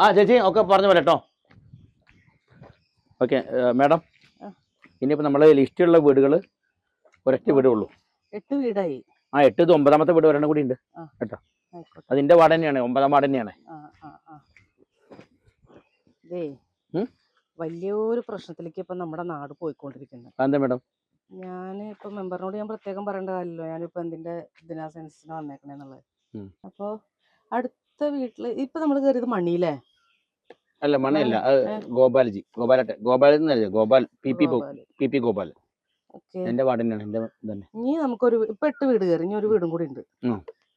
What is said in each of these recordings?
ആ ചേച്ചി ഒക്കെ പറഞ്ഞു പോലെ കേട്ടോ. ഓക്കെ മാഡം, ഇനിയിപ്പോൾ നമ്മൾ ലിസ്റ്റിലുള്ള വീടുകൾ ഒരൊറ്റ വീടേ ഉള്ളൂ. 8 വീടായി. ആ 8 ഇത് 9ാമത്തെ വീട് ഒരെണ്ണം കൂടി ഉണ്ട് കേട്ടോ. അതിന്റെ വാർഡ് തന്നെയാണ്, 9ാം വാർഡ് തന്നെയാണ്. വലിയൊരു പ്രശ്നത്തിലേക്ക് ഇപ്പൊ നമ്മുടെ നാട് പോയിക്കൊണ്ടിരിക്കുന്നത്. എന്താ മാഡം? ഞാനിപ്പോ മെമ്പറിനോട് ഞാൻ പ്രത്യേകം പറയേണ്ട കാര്യമല്ലോ, ഞാനിപ്പോ എന്തിന്റെ സെൻസസിന് വന്നേക്കണേന്നുള്ളത്. അപ്പൊ അടുത്ത വീട്ടില് ഇപ്പൊ നമ്മൾ കയറിയത് മണിയില്ലേ? അല്ല മണിയല്ല, ഗോപാൽജി, ഗോപാൽ പി പി ഗോപാൽ. എന്റെ വാർഡ് തന്നെയാണ്, എന്റെ തന്നെ. ഇനി നമുക്കൊരു ഇപ്പൊ 8 വീട് കയറി, ഇനി ഒരു വീടും കൂടി ഉണ്ട്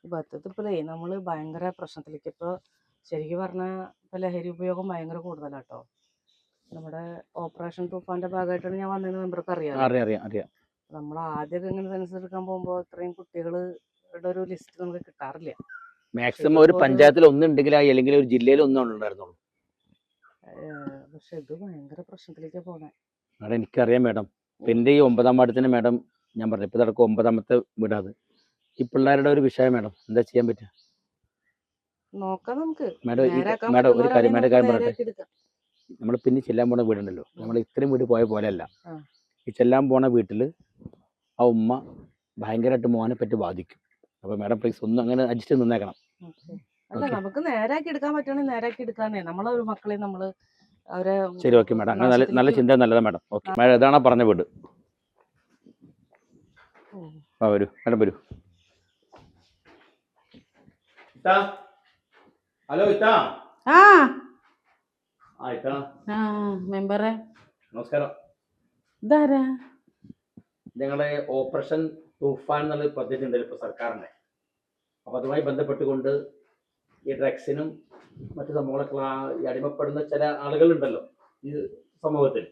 ഈ ഭാഗത്ത്. ഇപ്പോഴേ നമ്മള് ഭയങ്കര പ്രശ്നത്തിലേക്ക് ഇപ്പൊ ശരിക്കും പറഞ്ഞാൽ ഇപ്പൊ ലഹരി ഉപയോഗം ഭയങ്കര കൂടുതലാട്ടോ. നമ്മുടെ ഓപ്പറേഷൻ തൂഫാന്റെ ഭാഗമായിട്ടാണ് ഞാൻ വന്നതെന്ന് മെമ്പർക്ക് അറിയാം. നമ്മൾ ആദ്യമൊക്കെ ഇങ്ങനെ സെൻസസ് എടുക്കാൻ പോകുമ്പോൾ ഇത്രയും കുട്ടികളുടെ ഒരു ലിസ്റ്റ് നമുക്ക് കിട്ടാറില്ല. മാക്സിമം ഒരു പഞ്ചായത്തിൽ ഒന്നുണ്ടെങ്കിൽ അല്ലെങ്കിൽ ഒരു ജില്ലയിൽ ഒന്നുണ്ടായിരുന്നുള്ളൂ. പക്ഷെ ഇത് ഭയങ്കര പ്രശ്നത്തിലേക്ക് പോണേ. മാഡം എനിക്കറിയാം മാഡം. എന്റെ ഈ 9ാം വാർഡത്തിന് മാഡം ഞാൻ പറഞ്ഞു ഇപ്പൊ നടക്കും 9ാമത്തെ വീടാത്. ഈ പിള്ളേരുടെ ഒരു വിഷയം മാഡം എന്താ ചെയ്യാൻ പറ്റുക? നോക്കാം നമുക്ക്. മാഡം ഒരു കാര്യം പറയട്ടെ, നമ്മൾ പിന്നെ ചെല്ലാൻ പോണ വീടുണ്ടല്ലോ, നമ്മൾ ഇത്രയും വീട് പോയ പോലെയല്ല. ഈ ചെല്ലാൻ പോണ വീട്ടില് ആ ഉമ്മ ഭയങ്കരമായിട്ട് മോനെ പറ്റി ബാധിക്കും. അപ്പൊ മാഡം പ്ലീസ് ഒന്ന് അങ്ങനെ അഡ്ജസ്റ്റ് നിന്നേക്കണം. അല്ല നമുക്ക് നേരാക്കി എടുക്കാൻ പറ്റുകയാണെങ്കിൽ നേരാക്കി എടുക്കാനേ നമ്മളെ ഒരു മക്കളെ നമ്മള് അവരെ. ശരി ഓക്കെ മാഡം, അങ്ങനെ നല്ല ചിന്ത നല്ലതാ മാഡം. ഓക്കെ മാഡം, ഇതാണോ പറഞ്ഞ വീട്? വരൂ മാഡം വരൂ. ഹലോ മെമ്പറെ നമസ്കാരം. ഞങ്ങളെ ഓപ്പറേഷൻ തൂഫാൻ എന്നുള്ള പദ്ധതി ഉണ്ടല്ലോ ഇപ്പൊ സർക്കാരിന്റെ. അപ്പൊ അതുമായി ബന്ധപ്പെട്ടുകൊണ്ട് ഈ ഡ്രഗ്സിനും മറ്റു സംഭവങ്ങളൊക്കെ അടിമപ്പെടുന്ന ചില ആളുകളുണ്ടല്ലോ ഈ സമൂഹത്തിൽ,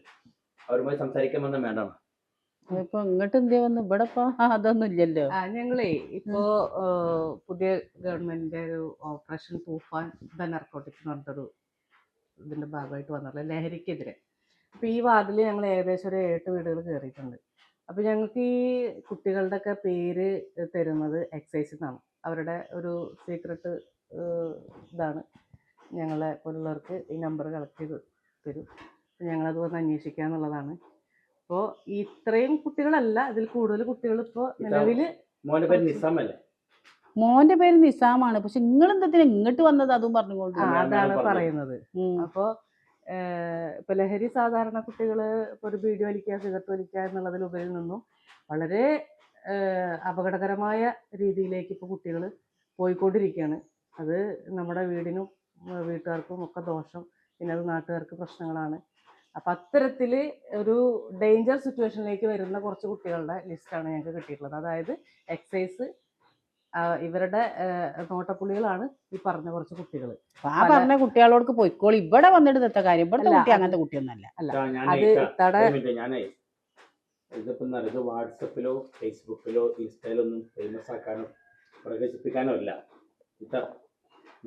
അവരുമായി സംസാരിക്കാൻ വന്ന വേണ്ടാണ്. ഇപ്പൊ ഇങ്ങോട്ട് എന്ത് വന്നു? ഇവിടെ ഇപ്പൊ അതൊന്നും ഇല്ലല്ലോ. ഞങ്ങളേ ഇപ്പോ പുതിയ ഗവൺമെന്റിന്റെ ഒരു ഓപ്പറേഷൻ തൂഫാൻ ദ നർക്കോട്ടിക്സ് എന്ന് പറഞ്ഞിട്ടൊരു ഇതിന്റെ ഭാഗമായിട്ട് വന്നല്ലോ, ലഹരിക്കെതിരെ. അപ്പൊ ഈ വാർഡിൽ ഞങ്ങൾ ഏകദേശം ഒരു 8 വീടുകൾ കയറിയിട്ടുണ്ട്. അപ്പൊ ഞങ്ങൾക്ക് ഈ കുട്ടികളുടെ ഒക്കെ പേര് തരുന്നത് എക്സൈസിൽ നിന്നാണ്. അവരുടെ ഒരു സീക്രട്ട് ഇതാണ്. ഞങ്ങളെ പോലുള്ളവർക്ക് ഈ നമ്പർ കളക്ട് ചെയ്ത് തരും. ഞങ്ങളത് വന്ന് അന്വേഷിക്കുക എന്നുള്ളതാണ്. അപ്പോൾ ഇത്രയും കുട്ടികളല്ല, ഇതിൽ കൂടുതൽ കുട്ടികൾ ഇപ്പോൾ നിലവില്. മോന്റെ പേര് നിസാമാണ്. പക്ഷെ നിങ്ങൾ എന്താ ഇങ്ങോട്ട് വന്നത്? അതും പറഞ്ഞുകൊണ്ട് അതാണ് പറയുന്നത്. അപ്പോൾ ഇപ്പൊ ലഹരി സാധാരണ കുട്ടികള് ഇപ്പൊ ഒരു ബീഡി വലിക്കുക, സിഗരറ്റ് വലിക്കുക എന്നുള്ളതിലുപരി നിന്നും വളരെ അപകടകരമായ രീതിയിലേക്ക് ഇപ്പൊ കുട്ടികൾ പോയിക്കൊണ്ടിരിക്കുകയാണ്. അത് നമ്മുടെ വീടിനും വീട്ടുകാർക്കും ഒക്കെ ദോഷം, പിന്നെ അത് നാട്ടുകാർക്ക് പ്രശ്നങ്ങളാണ്. അപ്പം അത്തരത്തിൽ ഒരു ഡേഞ്ചർ സിറ്റുവേഷനിലേക്ക് വരുന്ന കുറച്ച് കുട്ടികളുടെ ലിസ്റ്റാണ് ഞങ്ങൾക്ക് കിട്ടിയിട്ടുള്ളത്. അതായത് എക്സൈസ് ഇവരുടെ നോട്ടപ്പുള്ളികളാണ് ഈ പറഞ്ഞ കുറച്ച് കുട്ടികൾ. ആ പറഞ്ഞ കുട്ടികളോട് പോയിക്കോളി, ഇവിടെ വന്നിട്ട് തെറ്റ കാര്യം. ഇവിടുത്തെ കുട്ടി അങ്ങനത്തെ കുട്ടിയൊന്നല്ല. ഇത് വാട്സപ്പിലോ ഫേസ്ബുക്കിലോ ഇൻസ്റ്റയിലൊന്നും ഫേമസ് ആക്കാനോ പ്രകടിപ്പിക്കാനോ അല്ല.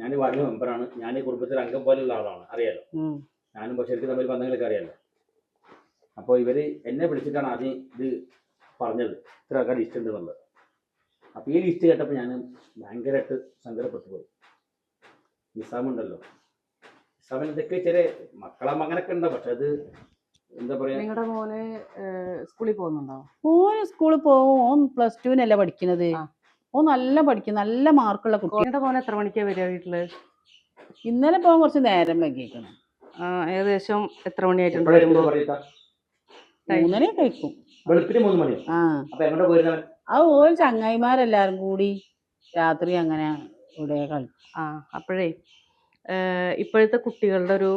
ഞാൻ വാർഡ് മെമ്പറാണ്, ഞാൻ ഈ കുടുംബത്തിലെ അംഗം പോലെയുള്ള ആളാണ്, അറിയാലോ. ഞാനും പക്ഷെ എനിക്ക് തമ്മിൽ ബന്ധങ്ങളൊക്കെ അറിയാലോ. അപ്പോൾ ഇവര് എന്നെ വിളിച്ചിട്ടാണ് ആദ്യം ഇത് പറഞ്ഞത്, ഇത്ര ആൾക്കാർ ലിസ്റ്റ് ഉണ്ട് എന്നുള്ളത്. അപ്പോൾ ഈ ലിസ്റ്റ് കേട്ടപ്പോൾ ഞാൻ ഭയങ്കരമായിട്ട് സങ്കടപ്പെട്ടു പോയി. നിസാമുണ്ടല്ലോ, നിസാമിന് ഇതൊക്കെ ചെറിയ മക്കളാകുമ്പോൾ അങ്ങനെയൊക്കെ ഉണ്ടോ, പക്ഷെ അത് എന്താ പറയാ. നിങ്ങളുടെ മോന് സ്കൂളിൽ പോകുന്നുണ്ടോ? ഓന് സ്കൂളിൽ പോകും. ഓൻ +2 പഠിക്കുന്നത്. ഓ നല്ല പഠിക്കും, നല്ല മാർക്കുള്ള കുട്ടി. നിങ്ങളുടെ മോൻ എത്ര മണിക്കാ വരിക വീട്ടില്? ഇന്നലെ പോകാൻ കുറച്ച് നേരം വൈകിക്കണം. ഏകദേശം എത്ര മണിയായിട്ടുണ്ട് വരുമ്പോ? 3 കഴിക്കും. അത് ഓരോ ചങ്ങായിമാരെല്ലാരും കൂടി രാത്രി അങ്ങനെ ഇവിടെ കളിക്കും. അപ്പോഴേ ഇപ്പോഴത്തെ കുട്ടികളുടെ ഒരു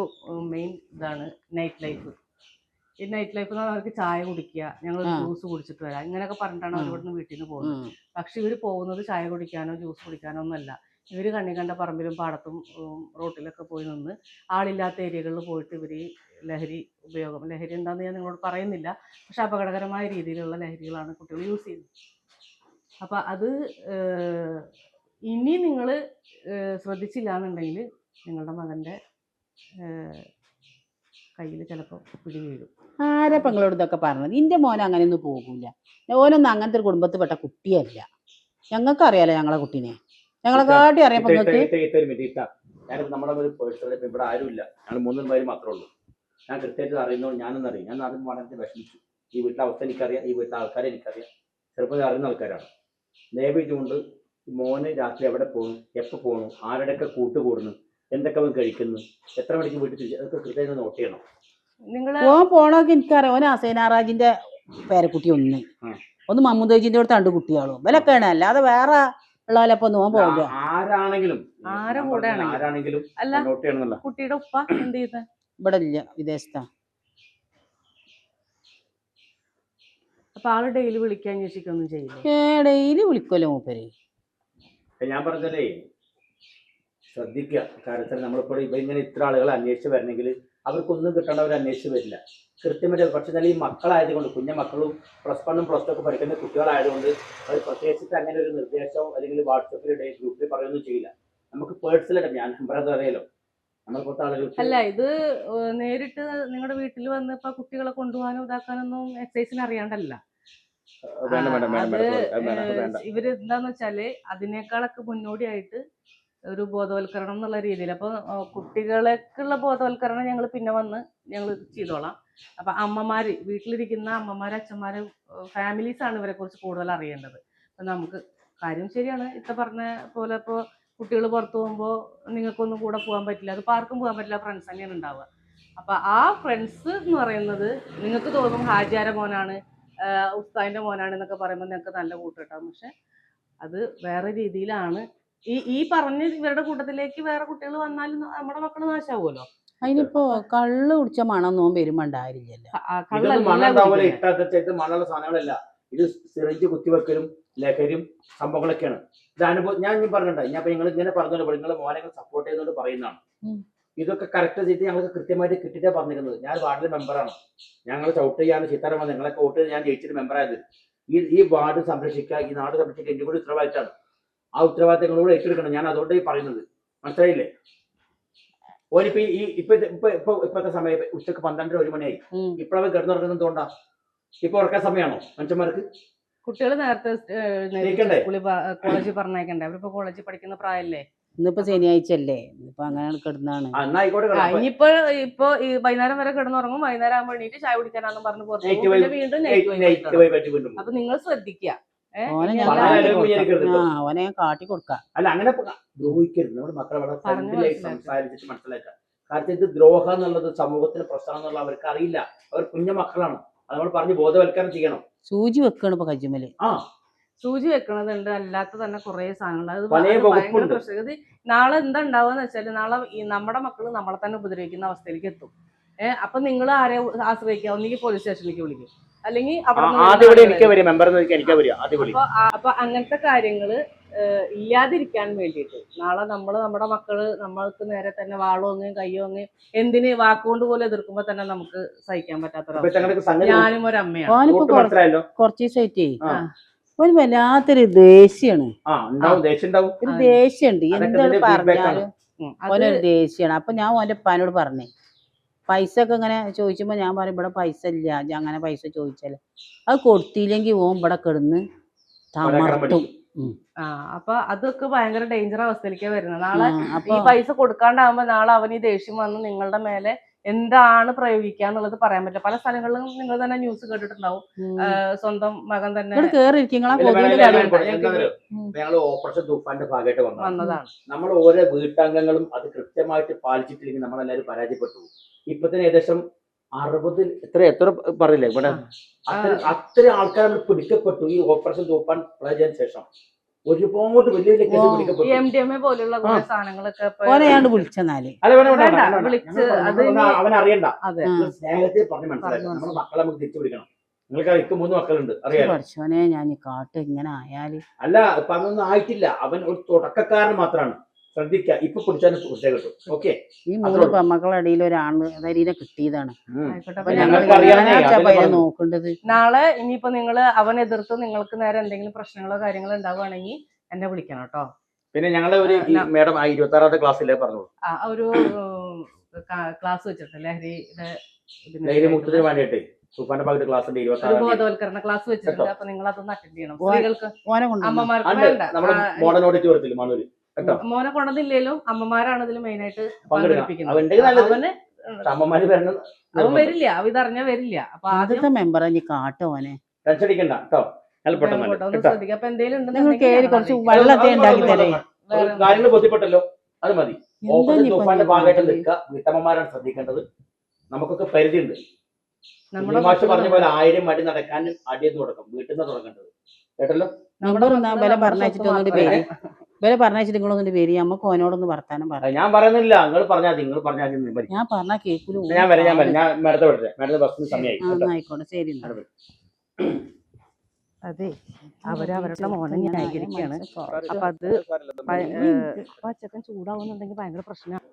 മെയിൻ ഇതാണ് നൈറ്റ് ലൈഫ്. ഈ നൈറ്റ് ലൈഫ് എന്ന് പറഞ്ഞാൽ അവർക്ക് ചായ കുടിക്കുക, ഞങ്ങൾ ജ്യൂസ് കുടിച്ചിട്ട് വരാം, ഇങ്ങനെയൊക്കെ പറഞ്ഞിട്ടാണ് അവർ ഇവിടുന്ന് വീട്ടിൽ നിന്ന് പോകുന്നത്. പക്ഷെ ഇവർ പോകുന്നത് ചായ കുടിക്കാനോ ജ്യൂസ് കുടിക്കാനോ ഒന്നല്ല. ഇവർ കണ്ണി കണ്ട പറമ്പിലും പാടത്തും റോട്ടിലൊക്കെ പോയി നിന്ന് ആളില്ലാത്ത ഏരിയകളിൽ പോയിട്ട് ഇവർ ലഹരി ഉപയോഗം, ലഹരി എന്താണെന്ന് ഞാൻ നിങ്ങളോട് പറയുന്നില്ല, പക്ഷെ അപകടകരമായ രീതിയിലുള്ള ലഹരികളാണ് കുട്ടികൾ യൂസ് ചെയ്യുന്നത്. അപ്പം അത് ഇനി നിങ്ങൾ ശ്രദ്ധിച്ചില്ല എന്നുണ്ടെങ്കിൽ നിങ്ങളുടെ മകൻ്റെ കയ്യിൽ ചിലപ്പോൾ പിടി വീഴും. ആരപ്പം നിങ്ങളോട് ഇതൊക്കെ പറഞ്ഞത്? എൻ്റെ മോൻ അങ്ങനെയൊന്നും പോകില്ല. ഓനൊന്നും അങ്ങനത്തെ ഒരു കുടുംബത്തിൽപ്പെട്ട കുട്ടിയല്ല. ഞങ്ങൾക്ക് അറിയാലോ ഞങ്ങളെ കുട്ടീനെ, ഞങ്ങളെ കാട്ടി അറിയാം. നിങ്ങൾക്ക് ഞാനിപ്പോൾ നമ്മുടെ ഒരു പേഴ്സണൽ ഇപ്പം ഇവിടെ ആരുമില്ല, ഞങ്ങൾ 3 പേര് മാത്രമേ ഉള്ളൂ. ഞാൻ കൃത്യമായിട്ട് അറിയുന്നതുകൊണ്ട് ഞാനൊന്നറിയും. ഞാൻ ആദ്യം വളരെ വിഷമിച്ചു. ഈ വീട്ടിലെ അവസ്ഥ എനിക്കറിയാം, ഈ വീട്ടിലെ ആൾക്കാരെ എനിക്കറിയാം, ചെറുപ്പം അറിയുന്ന ആൾക്കാരാണ്. ദയവ് ഇതുകൊണ്ട് മോന് രാത്രി എവിടെ പോകുന്നു, എപ്പോൾ പോകുന്നു, ആരുടെയൊക്കെ കൂട്ടുകൂടുന്നു, എന്തൊക്കെ അവൻ കഴിക്കുന്നു, എത്ര മണിക്ക് വീട്ടിൽ തിരിച്ച്, അതൊക്കെ കൃത്യമായിട്ട് നോട്ട് ചെയ്യണം. ഓൻ പോണൊക്കെ എനിക്കറിയാം. ഓൻ ഹസൈനാറാജിന്റെ പേരക്കുട്ടി ഒന്ന് മമ്മൂദേജിന്റെ അടുത്ത് 2 കുട്ടികളും ഇവലൊക്കെയാണ്. അല്ലാതെ വേറെ ഉള്ളവരപ്പൊ ഓൻ പോകില്ല. ആരാണെങ്കിലും അല്ല നോട്ട് ചെയ്യണമെന്നല്ല. കുട്ടിയുടെ ഉപ്പ എന്ത് ചെയ്ത ഇവിടെ ഇല്ല, വിദേശത്താ. അപ്പൊ ആള് ഡെയിലി വിളിക്കാൻ അന്വേഷിക്കൊന്നും ചെയ്യില്ല? ഡെയിലി വിളിക്കുമല്ലോ മൂപ്പര്. ഞാൻ പറഞ്ഞതേ ശ്രദ്ധിക്കുക. കാര്യത്തിൽ നമ്മളിപ്പോൾ ഇങ്ങനെ ഇത്ര ആളുകൾ അന്വേഷിച്ച് വരണമെങ്കിൽ അവർക്കൊന്നും കിട്ടേണ്ടവർ അന്വേഷിച്ച് വരില്ല കൃത്യമായിട്ട്. പക്ഷെ എന്നാൽ ഈ മക്കളായതുകൊണ്ട്, കുഞ്ഞ മക്കളും +1 +2 ഒക്കെ പഠിക്കുന്ന കുട്ടികളായതുകൊണ്ട് അവർ പ്രത്യേകിച്ചിട്ട് അങ്ങനെ ഒരു നിർദ്ദേശമോ അല്ലെങ്കിൽ വാട്സപ്പിൽ ഗ്രൂപ്പിൽ പറയുകയൊന്നും ചെയ്യില്ല. നമുക്ക് പേഴ്സണലായിട്ട് ഞാൻ നമ്പർ അറിയാലോ, നമ്മൾ കുറച്ച് ആളുകൾ. അല്ല, ഇത് നേരിട്ട് നിങ്ങളുടെ വീട്ടിൽ വന്ന് ഇപ്പൊ കുട്ടികളെ കൊണ്ടുപോകാനും ഇതാക്കാനൊന്നും എക്സൈസിന് അറിയാണ്ടല്ല. ഇവര് എന്താന്ന് വെച്ചാല് അതിനേക്കാളൊക്കെ മുന്നോടിയായിട്ട് ഒരു ബോധവൽക്കരണം എന്നുള്ള രീതിയിൽ. അപ്പൊ കുട്ടികളേക്കുള്ള ബോധവൽക്കരണം ഞങ്ങൾ പിന്നെ വന്ന് ഞങ്ങൾ ചെയ്തോളാം. അപ്പൊ അമ്മമാര്, വീട്ടിലിരിക്കുന്ന അമ്മമാര്, അച്ഛന്മാര്, ഫാമിലീസ് ആണ് ഇവരെ കുറിച്ച് കൂടുതൽ അറിയേണ്ടത്. അപ്പൊ നമുക്ക് കാര്യം ശരിയാണ് ഇത്ത പറഞ്ഞ പോലെ. ഇപ്പൊ കുട്ടികൾ പുറത്തു പോകുമ്പോൾ നിങ്ങൾക്കൊന്നും കൂടെ പോകാൻ പറ്റില്ല, അത് പാർക്കും പോകാൻ പറ്റില്ല, ഫ്രണ്ട്സ് തന്നെയാണ് ഉണ്ടാവുക. അപ്പൊ ആ ഫ്രണ്ട്സ് എന്ന് പറയുന്നത് നിങ്ങൾക്ക് തോന്നും ഹാജിയാരെ മോനാണ്, ഉസ്താദിന്റെ മോനാണ് എന്നൊക്കെ പറയുമ്പോൾ നിങ്ങൾക്ക് നല്ല കൂട്ടുകിട്ടാം. പക്ഷെ അത് വേറെ രീതിയിലാണ്. ഈ പറഞ്ഞ ഇവരുടെ കൂട്ടത്തിലേക്ക് വേറെ കുട്ടികൾ വന്നാലും നമ്മുടെ മക്കള് നാശാവുമല്ലോ. അതിനിപ്പോ കള്ള് കുടിച്ച മണമൊന്നും വരുമ്പോ ഉണ്ടാവില്ലല്ലോ. മണമുള്ള സാധനങ്ങളല്ല ഇത്. സിറിഞ്ച് കുത്തിവെക്കലും ലഹരിയും സംഭവങ്ങളൊക്കെയാണ് ഇത്. അനുഭവം ഞാൻ പറഞ്ഞിട്ടുണ്ട്. ഞാൻ നിങ്ങൾ ഇങ്ങനെ പറഞ്ഞല്ലോ, നിങ്ങൾ മോനെ സപ്പോർട്ട് ചെയ്യുന്നതുകൊണ്ട് പറയുന്നതാണ്. ഇതൊക്കെ കറക്റ്റ് ചെയ്ത് ഞങ്ങൾക്ക് കൃത്യമായിട്ട് കിട്ടിയിട്ടാണ് പറഞ്ഞിരുന്നത്. ഞാൻ വാർഡിലെ മെമ്പറാണ്. ഞങ്ങൾ ചവിട്ട് ചെയ്യാൻ ചിത്താരം വന്ന് നിങ്ങളൊക്കെ വോട്ട് ചെയ്ത് ഞാൻ ജയിച്ചിട്ട് മെമ്പറായത്. ഈ വാർഡ് സംരക്ഷിക്കുക, ഈ നാട് സംരക്ഷിക്കുക എൻ്റെ കൂടി ഉത്തരവാദിത്തമാണ്. ആ ഉത്തരവാദിത്തങ്ങളോട് ഏറ്റെടുക്കണം. ഞാൻ അതുകൊണ്ട് പറയുന്നത് മനസ്സിലായില്ലേ? ഓനിപ്പോ ഇപ്പോഴത്തെ സമയം ഉച്ചക്ക് 12-1 മണിയായി. ഇപ്പോഴവൻ കിടന്നുറങ്ങുന്നത് എന്തുകൊണ്ടാ? ഇപ്പൊ ഉറക്കാൻ സമയമാണോ മനുഷ്യന്മാർക്ക്? കുട്ടികൾ നേരത്തെ കോളേജിൽ പറഞ്ഞേക്കണ്ടേ? അവരിപ്പോ കോളേജിൽ പഠിക്കുന്ന പ്രായമല്ലേ? ഇന്നിപ്പോ ശനിയാഴ്ച അല്ലേ, ഇപ്പൊ അങ്ങനെ കിടന്നാണ്. ഇനിയിപ്പോ ഈ വൈകുന്നേരം വരെ കിടന്നുറങ്ങും, വൈകുന്നേരം ആകുമ്പോൾ എണീറ്റ് ചായ കുടിക്കാനാന്നും പറഞ്ഞ് പുറത്ത് വീണ്ടും. അപ്പൊ നിങ്ങൾ ശ്രദ്ധിക്കുക. ഓനെ കാട്ടി കൊടുക്കാം. അല്ല, അങ്ങനെ ദ്രോഹിക്കരുത്. നമ്മുടെ മക്കളെ സംസാരിച്ചിട്ട് മനസ്സിലാക്കുക. കാരണം ഇത് ദ്രോഹം എന്നുള്ളത് സമൂഹത്തിന് പ്രശ്നം എന്നുള്ള അവർക്ക് അറിയില്ല. അവർ കുഞ്ഞു മക്കളാണ്. അത് നമ്മൾ പറഞ്ഞ് ബോധവൽക്കരണം ചെയ്യണം. സൂചി വെക്കണം ഇപ്പൊ കജ്ജുമല്. സൂചി വെക്കണതുണ്ട്, അല്ലാത്ത തന്നെ കുറെ സാധനങ്ങൾ. അത് ഭയങ്കര പ്രശ്നം. ഇത് നാളെ എന്താ ഉണ്ടാവുക വെച്ചാല്, നാളെ നമ്മുടെ മക്കള് നമ്മളെ തന്നെ ഉപദ്രവിക്കുന്ന അവസ്ഥയിലേക്ക് എത്തും. അപ്പൊ നിങ്ങൾ ആരെ ആശ്രയിക്കുക? ഒന്നുകിൽ പോലീസ് സ്റ്റേഷനിലേക്ക് വിളിക്കും, അല്ലെങ്കിൽ അപ്പൊ അങ്ങനത്തെ കാര്യങ്ങള് ഇല്ലാതിരിക്കാൻ വേണ്ടിയിട്ട് നാളെ നമ്മുടെ മക്കള് നമ്മൾക്ക് നേരെ തന്നെ വാളോങ്ങും കയ്യോങ്ങും എന്തിന് വാക്കുകൊണ്ട് പോലും എതിർക്കുമ്പോ തന്നെ നമുക്ക് സഹിക്കാൻ പറ്റാത്ത. ഞാനും ഒരു അമ്മയാണ്. കുറച്ച് ദിവസമായിട്ടേ ഒരു വല്ലാത്തൊരു ദേഷ്യാണ്. ഒരു ദേഷ്യണ്ട്, എന്താണ് പറഞ്ഞാലും ഓനൊരു ദേഷ്യാണ്. അപ്പൊ ഞാൻ ഓന്റെ ഉപ്പാനോട് പറഞ്ഞേ, പൈസ ഒക്കെ ഇങ്ങനെ ചോദിച്ചുമ്പോ ഞാൻ പറയും ഇവിടെ പൈസ ഇല്ല, അങ്ങനെ പൈസ ചോദിച്ചാല് അത് കൊടുത്തില്ലെങ്കിൽ ഓൻ ഇവിടെ കിടന്ന് തമർത്തും. അപ്പൊ അതൊക്കെ ഭയങ്കര ഡേഞ്ചർ അവസ്ഥയിലേക്കാണ് വരുന്നത്. നാളെ ഈ പൈസ കൊടുക്കാണ്ടാവുമ്പോ നാളെ അവന് ഈ ദേഷ്യം വന്ന് നിങ്ങളുടെ മേലെ എന്താണ് പ്രയോഗിക്കുക എന്നുള്ളത് പറയാൻ പറ്റില്ല. പല സ്ഥലങ്ങളിലും നിങ്ങൾ തന്നെ ന്യൂസ് കേട്ടിട്ടുണ്ടാവും. സ്വന്തം മകൻ തന്നെ ഓപ്പറേഷൻ തൂഫാന്റെ ഭാഗമായിട്ട് വന്നതാണ്. നമ്മൾ ഓരോ വീട്ടംഗങ്ങളും അത് കൃത്യമായിട്ട് പാലിച്ചിട്ടില്ലെങ്കിൽ നമ്മളെല്ലാവരും പരാജയപ്പെട്ടു. ഇപ്പൊ തന്നെ ഏകദേശം 60 എത്ര പറയില്ലേ ഇവിടെ, അത്ര ആൾക്കാർ നമ്മൾ പിടിക്കപ്പെട്ടു ഈ ഓപ്പറേഷൻ തൂഫാൻ പ്രളയത്തിന് ശേഷം. ഒരുപാട് വലിയ വലിയ കേസ് പിടിക്കപ്പെട്ടു. MDMA പോലുള്ള സാധനങ്ങളൊക്കെ അവൻ അറിയണ്ട. സ്നേഹത്തിൽ പറഞ്ഞ് മനസ്സിലാക്കണം. നമ്മുടെ മക്കളെ നമുക്ക് തിരിച്ചു പിടിക്കണം. നിങ്ങൾക്ക് ഇപ്പൊ 3 മക്കളുണ്ട്, അറിയാലോ. ഞാൻ കാട്ട് ഇങ്ങനെ ആയാല് അല്ല, ഇപ്പൊ അതൊന്നും ആയിട്ടില്ല. അവൻ ഒരു തുടക്കക്കാരൻ മാത്രമാണ്. ശ്രദ്ധിക്കുക, ഇപ്പൊ പിടിച്ചാൽ പിടിച്ചേ കിട്ടും. ഓക്കെ, ഈ 3 പെമ്മക്കളുടെ ഇടയിൽ ഒരാണ് അതായത് കിട്ടിയതാണ്. നോക്കേണ്ടത് നാളെ ഇനിയിപ്പോ നിങ്ങള് അവൻ എതിർത്ത് നിങ്ങൾക്ക് നേരെ എന്തെങ്കിലും പ്രശ്നങ്ങളോ കാര്യങ്ങളോ ഉണ്ടാവുകയാണെങ്കിൽ എന്നെ വിളിക്കണം കേട്ടോ. പിന്നെ ഞങ്ങളെ ഒരു മേഡം 26ാമത്തെ ക്ലാസ്സിലെ പറഞ്ഞു ഒരു ക്ലാസ് വെച്ചിട്ട് ലഹരി മുക്തത്തിന് വേണ്ടിയിട്ട് സൂപ്പാന്റെ ഭാഗത്ത് ക്ലാസ് ഉണ്ട്, 26 ബോധവൽക്കരണ ക്ലാസ് വെച്ചിട്ടുണ്ട്. അപ്പൊ നിങ്ങൾ അതൊന്ന് അറ്റൻഡ് ചെയ്യണം. സ്ത്രീകൾക്ക്, അമ്മമാർക്ക് നമ്മുടെ മോഡേൺ ഓഡിറ്റോറിയത്തിൽ മണ്ണൂര് കേട്ടോ മോനെ കൊണ്ടതില്ലേലും അമ്മമാരാണ് ഇതിൽ മെയിനായിട്ട് പങ്കെടുപ്പിക്കുന്നത്. അവന്റെ നല്ലത് അവന് അമ്മമാര് വരണം. അവൻ വരില്ല, അവ ഇതറിഞ്ഞാ വരില്ല. അപ്പൊ ആദ്യത്തെ മെമ്പർ ഇനി കാട്ടോനെ ടെൻഷൻ അടിക്കണ്ട കേട്ടോ. ശ്രദ്ധിക്കാം. അപ്പൊ എന്തെങ്കിലും നിങ്ങൾ കേറി കുറച്ച് വെള്ളത്തെ ഉണ്ടാക്കി തരേ. കാര്യങ്ങൾ ബോധ്യപ്പെട്ടല്ലോ, അത് മതി. ഓപ്പറേഷൻ തൂഫാന്റെ ഭാഗമായിട്ട് നിൽക്കുക. വീട്ടമ്മമാരാണ് ശ്രദ്ധിക്കേണ്ടത്. നമുക്കൊക്കെ പരിധിയുണ്ട്. മാഷ് പറഞ്ഞ പോലെ 1000 അടി നടക്കാൻ അടിയെന്ന് തുടക്കം വീട്ടിൽ നിന്ന് തുടങ്ങേണ്ടത്. കേട്ടല്ലോ. വില പറഞ്ഞിട്ടൊന്നും പേര് വില പറഞ്ഞിട്ട് നിങ്ങളൊന്നും പേര് നമുക്ക് ഓനോടൊന്ന് വർത്താനം പറയാം. ഞാൻ പറയുന്നില്ല, നിങ്ങൾ പറഞ്ഞാൽ നിങ്ങൾ പറഞ്ഞാൽ ഞാൻ പറഞ്ഞ കേൾക്കൂല. ഞാൻ വരാം. ഞാൻ മേഡത്തെ വിടട്ടെ. മേഡത്തെ ബസ്സിന് സമയമായി. ആയിക്കോട്ടെ, ശരി. അതെ, അവരവരുടെ മോനെ ന്യായീകരിക്കുകയാണ്. അപ്പൊ അത് പച്ചക്കൻ ചൂടാവുന്നുണ്ടെങ്കിൽ ഭയങ്കര പ്രശ്നമാണ്.